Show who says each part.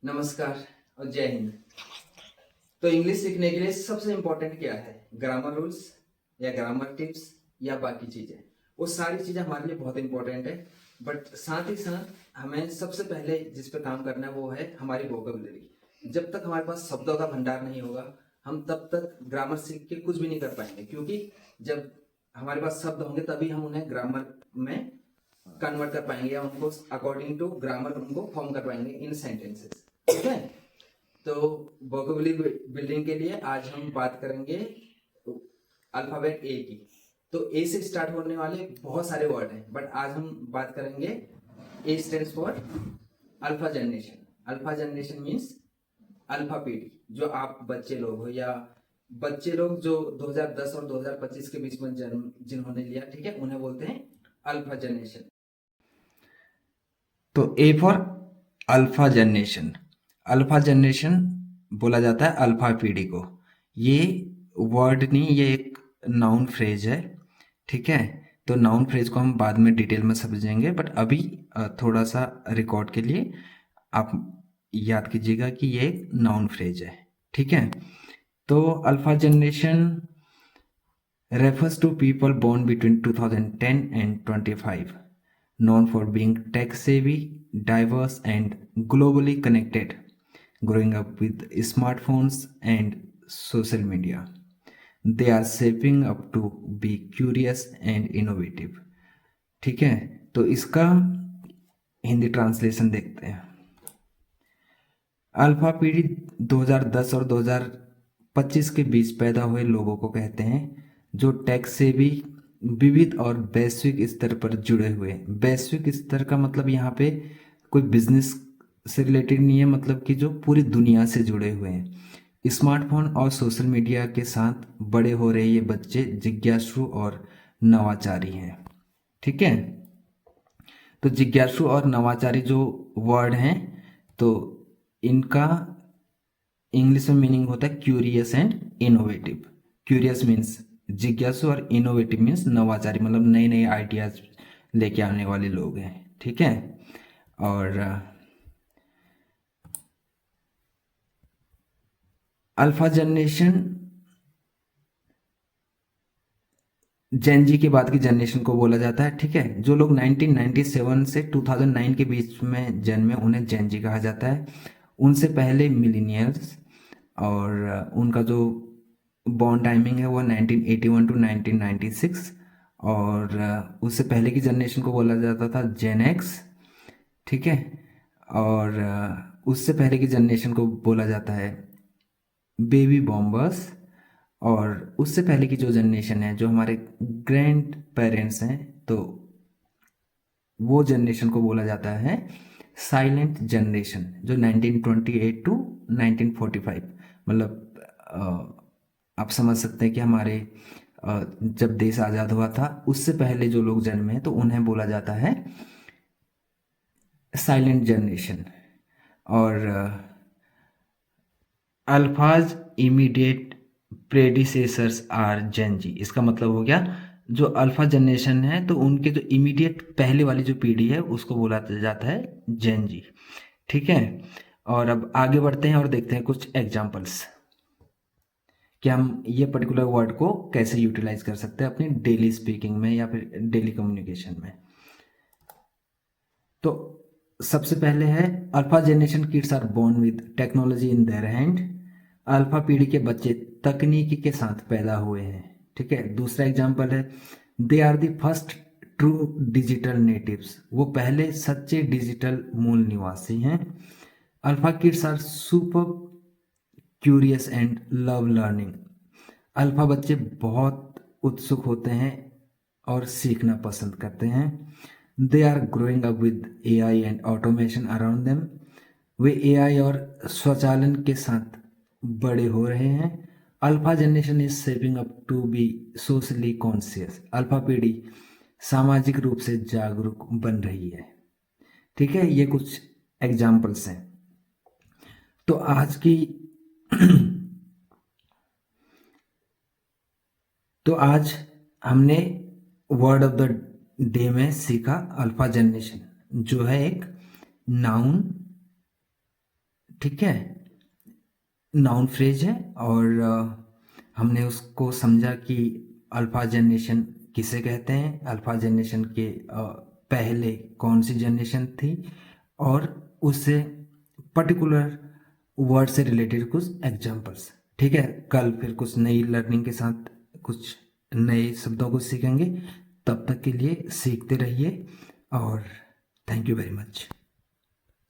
Speaker 1: नमस्कार और जय हिंद। तो इंग्लिश सीखने के लिए सबसे इम्पोर्टेंट क्या है? ग्रामर रूल्स या ग्रामर टिप्स या बाकी चीज़ें? वो सारी चीज़ें हमारे लिए बहुत इंपॉर्टेंट है। बट साथ ही साथ हमें सबसे पहले जिस पे काम करना है वो है हमारी वोकेबलरी। जब तक हमारे पास शब्दों का भंडार नहीं होगा हम तब तक ग्रामर सीख के कुछ भी नहीं कर पाएंगे, क्योंकि जब हमारे पास शब्द होंगे तभी हम उन्हें ग्रामर में कन्वर्ट कर पाएंगे या उनको अकॉर्डिंग टू ग्रामर उनको फॉर्म कर पाएंगे इन सेंटेंसेस। ठीक है। तो वोकेबुलरी बिल्डिंग के लिए आज हम बात करेंगे अल्फाबेट ए की। तो ए से स्टार्ट होने वाले बहुत सारे वर्ड हैं, बट आज हम बात करेंगे ए stands for alpha generation. Alpha generation means alpha पीढ़ी। जो आप बच्चे लोग हो या बच्चे लोग जो 2010 और 2025 के बीच में जन्म जिन्होंने लिया, ठीक है, उन्हें बोलते हैं अल्फा जनरेशन। तो A for alpha generation. Alpha generation बोला जाता है अल्फा पीढ़ी को। ये वर्ड नहीं, ये एक नाउन फ्रेज है। ठीक है। तो नाउन फ्रेज को हम बाद में डिटेल में समझेंगे, बट अभी थोड़ा सा रिकॉर्ड के लिए आप याद कीजिएगा कि ये एक नाउन फ्रेज है। ठीक है। तो alpha generation refers to people born between 2010 and 25, known for being tech savvy, diverse, and globally connected, growing up with smartphones and social media. They are shaping up to be curious and innovative. ठीक है। तो इसका Hindi translation देखते हैं। Alpha पीढ़ी 2010 और 2025 के बीच पैदा हुए लोगों को कहते हैं, जो टेक से भी विविध और वैश्विक स्तर पर जुड़े हुए। वैश्विक स्तर का मतलब यहाँ पे कोई बिजनेस से रिलेटेड नहीं है, मतलब कि जो पूरी दुनिया से जुड़े हुए हैं। स्मार्टफोन और सोशल मीडिया के साथ बड़े हो रहे ये बच्चे जिज्ञासु और नवाचारी हैं। ठीक है। तो जिज्ञासु और नवाचारी जो वर्ड हैं, तो इनका इंग्लिश में मीनिंग होता है curious and innovative. Curious means जिज्ञासु और इनोवेटिव मीन्स नवाचारी, मतलब नए नए आइडियाज लेके आने वाले लोग हैं। ठीक है। और अल्फा जनरेशन जेनजी के बाद की जनरेशन को बोला जाता है। ठीक है। जो लोग 1997 से 2009 के बीच में जन्मे उन्हें जेनजी कहा जाता है। उनसे पहले मिलीनियल्स, और उनका जो बॉर्न टाइमिंग है वो 1981 टू 1996, और उससे पहले की जनरेशन को बोला जाता था जेन एक्स। ठीक है। और उससे पहले की जनरेशन को बोला जाता है बेबी बॉम्बर्स, और उससे पहले की जो जनरेशन है, जो हमारे ग्रैंड पेरेंट्स हैं, तो वो जनरेशन को बोला जाता है साइलेंट जनरेशन, जो 1928 टू 1945, मतलब आप समझ सकते हैं कि हमारे जब देश आज़ाद हुआ था उससे पहले जो लोग जन्मे हैं तो उन्हें बोला जाता है साइलेंट जनरेशन। और अल्फाज इमीडिएट प्रेडिसेसर्स आर जेन जी। इसका मतलब हो गया जो अल्फा जनरेशन है तो उनके जो इमीडिएट पहले वाली जो पीढ़ी है उसको बोला जाता है जेन जी। ठीक है। और अब आगे बढ़ते हैं और देखते हैं कुछ एग्जाम्पल्स कि हम ये पर्टिकुलर वर्ड को कैसे यूटिलाइज कर सकते हैं अपनी डेली स्पीकिंग में या फिर डेली कम्युनिकेशन में। तो सबसे पहले है alpha generation kids are born with technology in their hand. Alpha पीढ़ी के बच्चे तकनीकी के साथ पैदा हुए हैं। ठीक है। दूसरा एग्जाम्पल है they are the first true digital natives. वो पहले सच्चे डिजिटल मूल निवासी हैं। Alpha kids are super curious and love learning. Alpha बच्चे बहुत उत्सुक होते हैं और सीखना पसंद करते हैं। They are growing up with AI and automation around them. वे एआई और स्वचालन के साथ बड़े हो रहे हैं। Alpha generation is shaping up to be socially conscious. Alpha पीढ़ी सामाजिक रूप से जागरूक बन रही है। ठीक है। ये कुछ एग्जाम्पल्स हैं। तो आज की तो आज हमने वर्ड ऑफ द डे में सीखा अल्फा जनरेशन, जो है एक नाउन। ठीक है, नाउन फ्रेज है और हमने उसको समझा कि अल्फा जनरेशन किसे कहते हैं, अल्फा जनरेशन के पहले कौन सी जनरेशन थी और उससे पर्टिकुलर वर्ड से रिलेटेड कुछ एग्जांपल्स। ठीक है, कल फिर कुछ नई लर्निंग के साथ कुछ नए शब्दों को सीखेंगे। तब तक के लिए सीखते रहिए और थैंक यू वेरी मच।